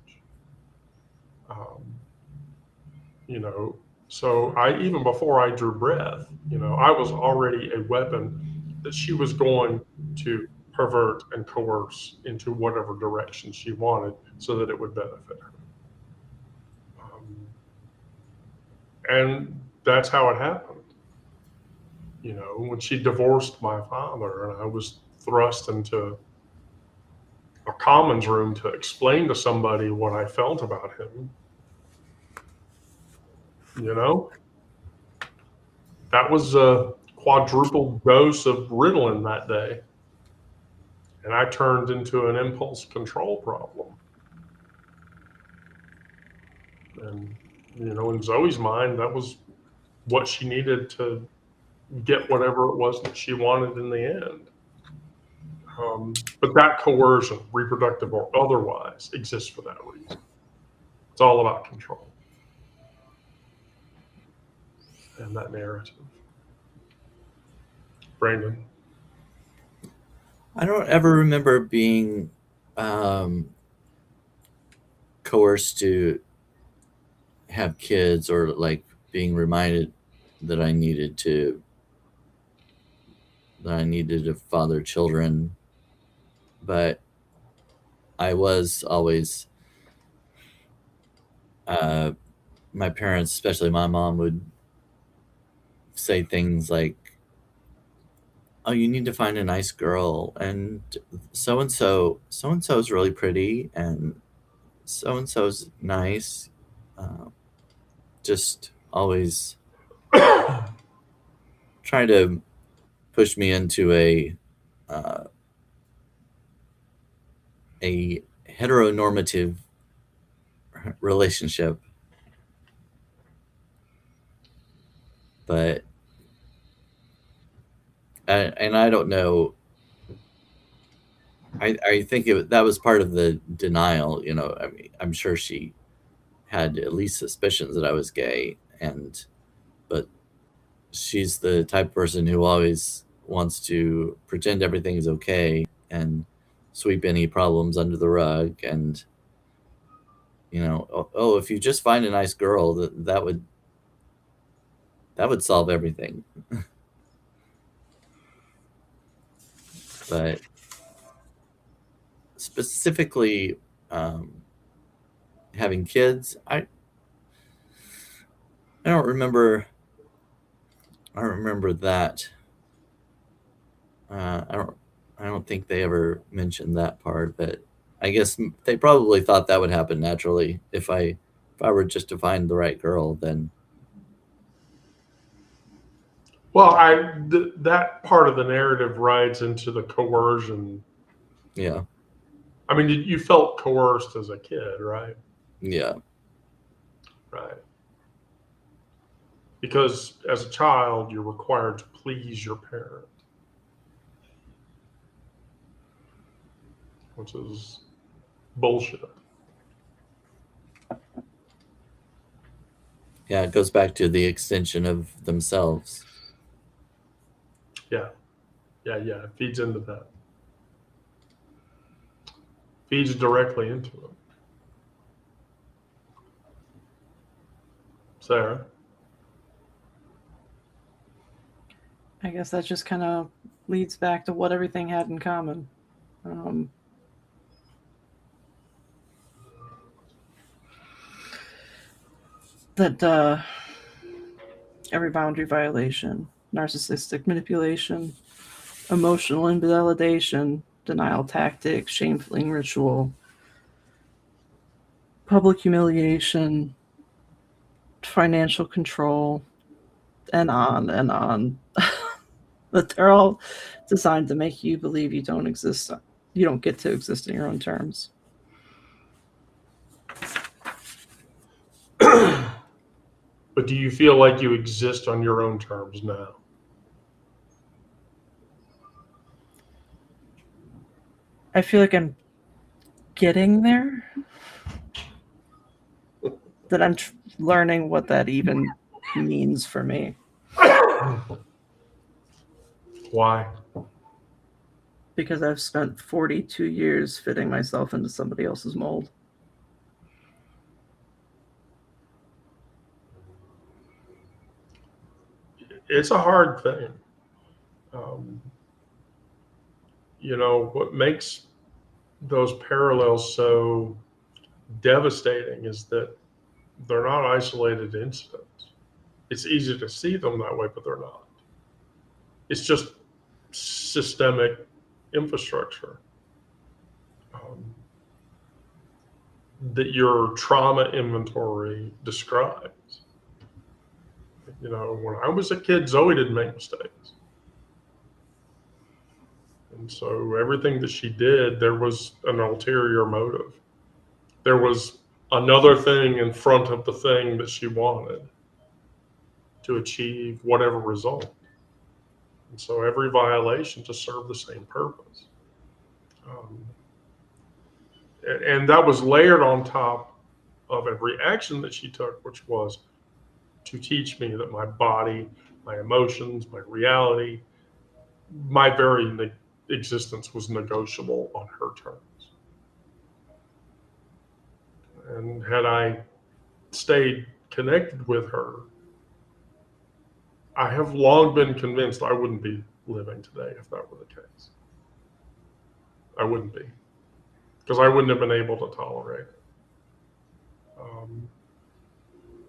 So even before I drew breath, I was already a weapon that she was going to pervert and coerce into whatever direction she wanted so that it would benefit her. And that's how it happened. When she divorced my father and I was thrust into a commons room to explain to somebody what I felt about him, that was a quadruple dose of Ritalin that day. And I turned into an impulse control problem. And, in Zoe's mind, that was what she needed to get whatever it was that she wanted in the end. But that coercion, reproductive or otherwise, exists for that reason. It's all about control and that narrative. Brandon? I don't ever remember being coerced to have kids or like being reminded that I needed to father children, but I was always my parents, especially my mom, would say things like, "Oh, you need to find a nice girl, and so and so is really pretty, and so's nice." Just always trying to push me into a heteronormative relationship, but and I don't know. I think that was part of the denial. You know, I mean, I'm sure she had at least suspicions that I was gay, but she's the type of person who always wants to pretend everything is okay and sweep any problems under the rug. And you know, oh, if you just find a nice girl, that would solve everything. But specifically, having kids, I don't remember. I don't remember that. I don't think they ever mentioned that part, but I guess they probably thought that would happen naturally if I were just to find the right girl. Then Well, that part of the narrative rides into the coercion. yeah, I mean, you felt coerced as a kid, right? yeah, Right. Because as a child, you're required to please your parent, which is bullshit. yeah. It goes back to the extension of themselves. Yeah. It feeds into that. Feeds directly into it. Sarah? I guess that just kind of leads back to what everything had in common. That every boundary violation, narcissistic manipulation, emotional invalidation, denial tactics, shamefulling ritual, public humiliation, financial control, and on and on. That they're all designed to make you believe you don't exist. You don't get to exist in your own terms. But do you feel like you exist on your own terms now? I feel like I'm getting there. That I'm learning what that even means for me. Why? Because I've spent 42 years fitting myself into somebody else's mold. It's a hard thing. You know, what makes those parallels so devastating is that they're not isolated incidents. It's easy to see them that way, but they're not. It's just systemic infrastructure that your trauma inventory describes. You know, when I was a kid, Zoe didn't make mistakes. And so everything that she did, there was an ulterior motive. There was another thing in front of the thing that she wanted to achieve whatever result. And so every violation just served the same purpose. Um, and that was layered on top of every action that she took, which was to teach me that my body, my emotions, my reality, my very existence was negotiable on her terms. And had I stayed connected with her, I have long been convinced I wouldn't be living today if that were the case. I wouldn't be, because I wouldn't have been able to tolerate it.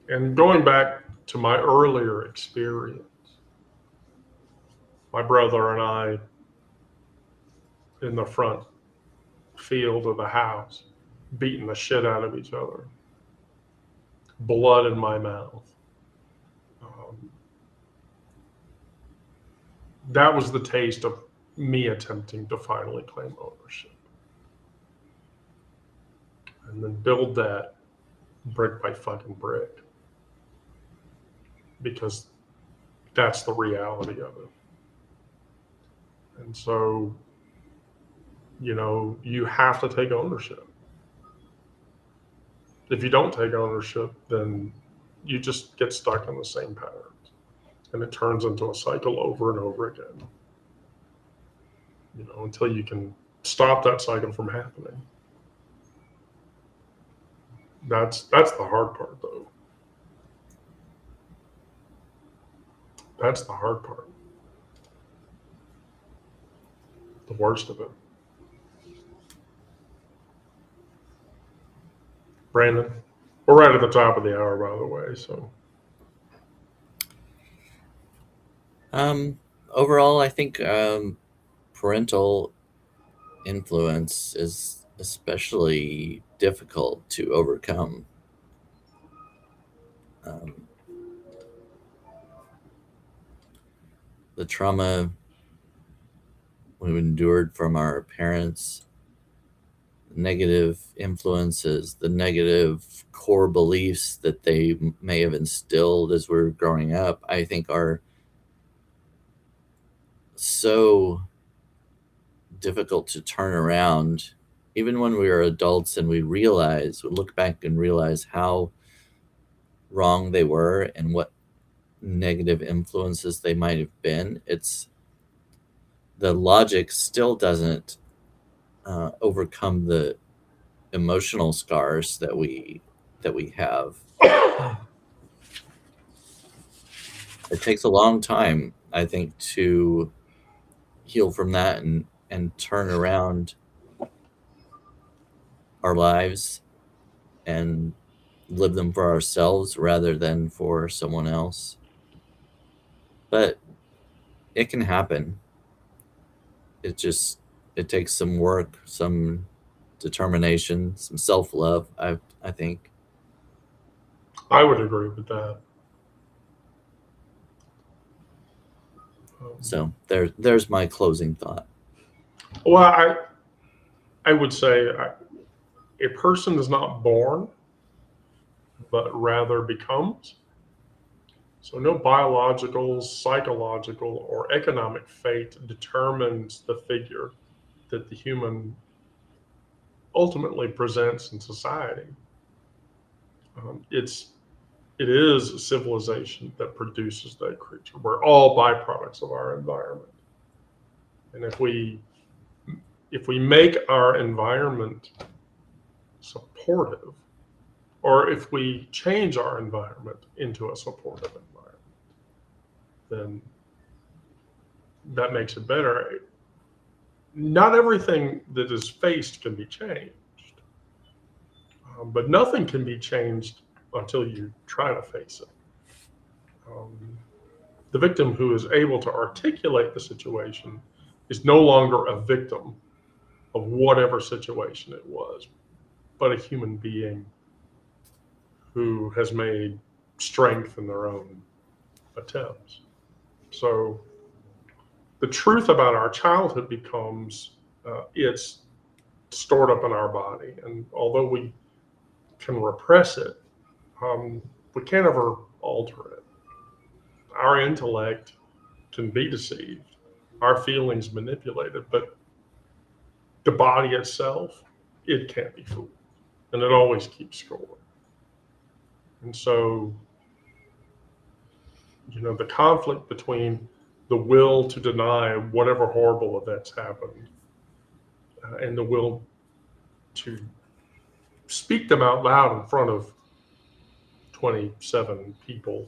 And going back to my earlier experience, my brother and I in the front field of the house, beating the shit out of each other, blood in my mouth. That was the taste of me attempting to finally claim ownership. And then build that brick by fucking brick. Because that's the reality of it. And so, you have to take ownership. If you don't take ownership, then you just get stuck in the same patterns. And it turns into a cycle over and over again. Until you can stop that cycle from happening. That's the hard part, though. That's the hard part. The worst of it. Brandon, we're right at the top of the hour, by the way, so. Overall, I think parental influence is especially difficult to overcome. The trauma we've endured from our parents, negative influences, the negative core beliefs that they may have instilled as we're growing up, I think are so difficult to turn around. Even when we are adults and we look back and realize how wrong they were and what negative influences they might have been, the logic still doesn't overcome the emotional scars that we have. It takes a long time, I think, to heal from that and turn around our lives and live them for ourselves rather than for someone else. But it can happen. It takes some work, some determination, some self-love, I think. I would agree with that. So there's my closing thought. Well, I would say a person is not born, but rather becomes. So no biological, psychological, or economic fate determines the figure that the human ultimately presents in society. It is a civilization that produces that creature. We're all byproducts of our environment. And if we make our environment supportive, or if we change our environment into a supportive environment, then that makes it better. Not everything that is faced can be changed, but nothing can be changed until you try to face it. The victim who is able to articulate the situation is no longer a victim of whatever situation it was, but a human being who has made strength in their own attempts. So the truth about our childhood becomes it's stored up in our body. And although we can repress it, we can't ever alter it. Our intellect can be deceived, our feelings manipulated, but the body itself, it can't be fooled. And it always keeps score. And so, the conflict between the will to deny whatever horrible events happened and the will to speak them out loud in front of 27 people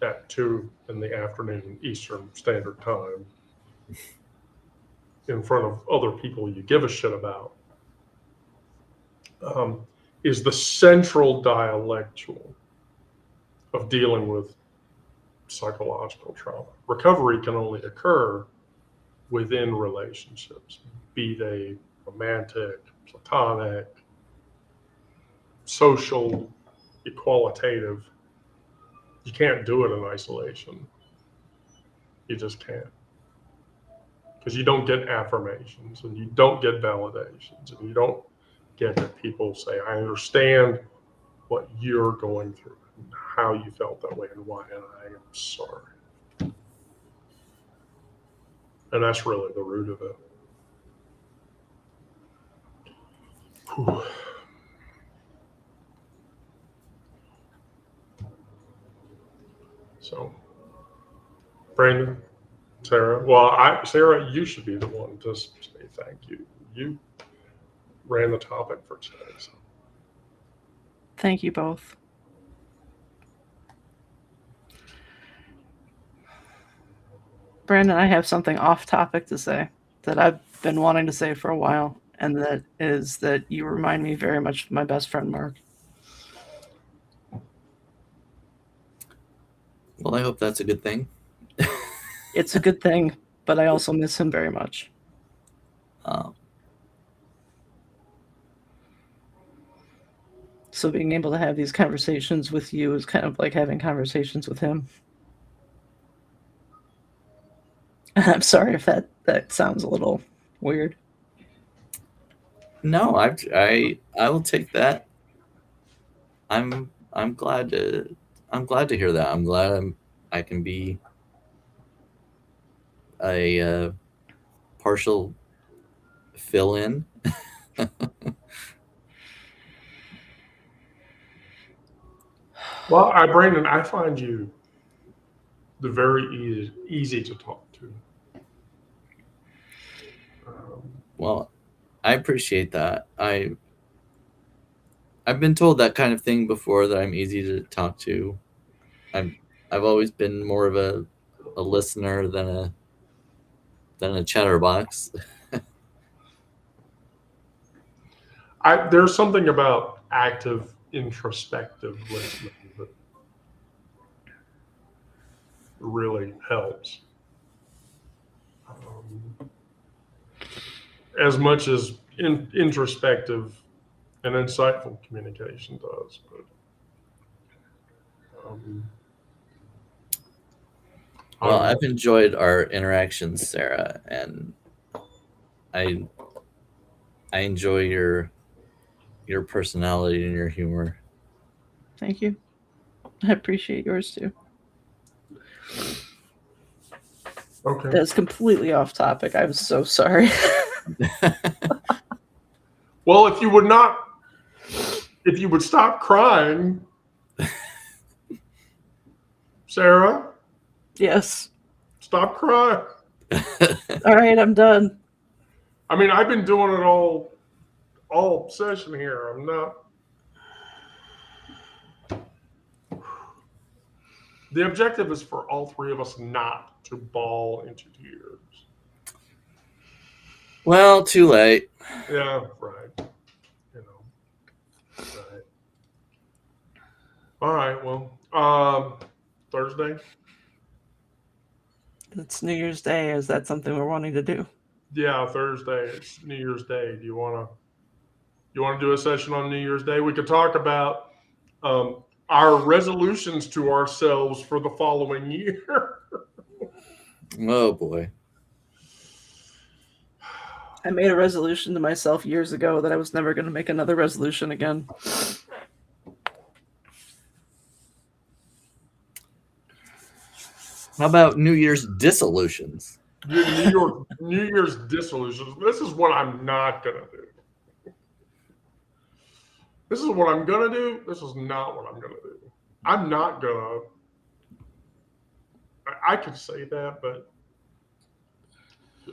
at 2 in the afternoon Eastern Standard Time in front of other people you give a shit about is the central dialectual of dealing with psychological trauma. Recovery can only occur within relationships, be they romantic, platonic, social, equalitative. You can't do it in isolation. You just can't. Because you don't get affirmations and you don't get validations and you don't get that people say, I understand what you're going through and how you felt that way and why, and I am sorry. And that's really the root of it. Whew. So, Brandon, Sarah, Sarah, you should be the one to say thank you. You ran the topic for today. So. Thank you both. Brandon, I have something off topic to say that I've been wanting to say for a while, and that is that you remind me very much of my best friend, Mark. Well, I hope that's a good thing. It's a good thing, but I also miss him very much. So being able to have these conversations with you is kind of like having conversations with him. I'm sorry if that sounds a little weird. No, I will take that. I'm glad to hear that. I'm glad I can be a partial fill in. Well, Brandon, I find you the very easy to talk to. Well, I appreciate that. I've been told that kind of thing before, that I'm easy to talk to. I've always been more of a listener than a chatterbox. There's something about active, introspective listening that really helps. As much as introspective and insightful communication does. But, Well, I've enjoyed our interactions, Sarah, and I enjoy your personality and your humor. Thank you. I appreciate yours too. Okay. That's completely off topic. I'm so sorry. Well, if you would stop crying, Sarah. Yes. Stop crying. All right, I'm done. I mean, I've been doing it all session here. I'm not. The objective is for all three of us not to bawl into tears. Well, too late. Yeah, right. Right. All right. Well, Thursday. It's New Year's Day. Is that something we're wanting to do? Yeah, Thursday. It's New Year's Day. Do you want to do a session on New Year's Day? We could talk about our resolutions to ourselves for the following year. Oh boy. I made a resolution to myself years ago that I was never going to make another resolution again. How about New Year's dissolutions? New Year's dissolutions. This is what I'm not gonna do. This is what I'm gonna do. This is not what I'm gonna do. I'm not gonna. I could say that, but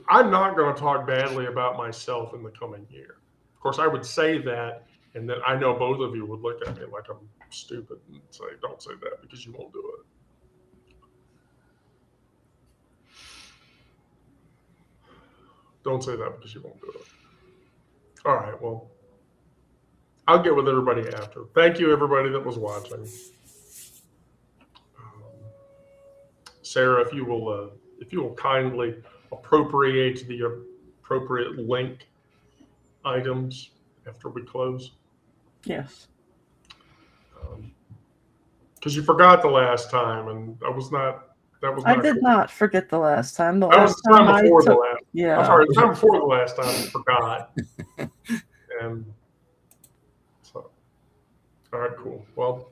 I'm not going to talk badly about myself in the coming year. Of course, I would say that, and then I know both of you would look at me like I'm stupid and say, "Don't say that because you won't do it." Don't say that because you won't do it. All right, well, I'll get with everybody after. Thank you, everybody that was watching. Sarah, if you will kindly appropriate the appropriate link items after we close. Yes. Because you forgot the last time, and I was not. That was. I not did cool. not forget the last time. The That was last the time time I before the took, last. yeah. I'm sorry, the time before the last time you forgot. And so, all right, cool. Well,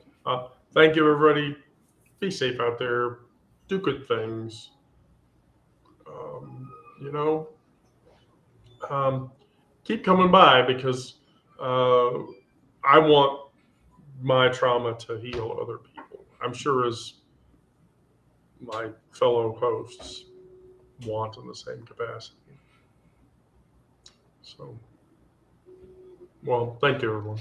thank you, everybody. Be safe out there. Do good things. You know, keep coming by because I want my trauma to heal other people. I'm sure as my fellow hosts want in the same capacity. So, well, thank you, everyone.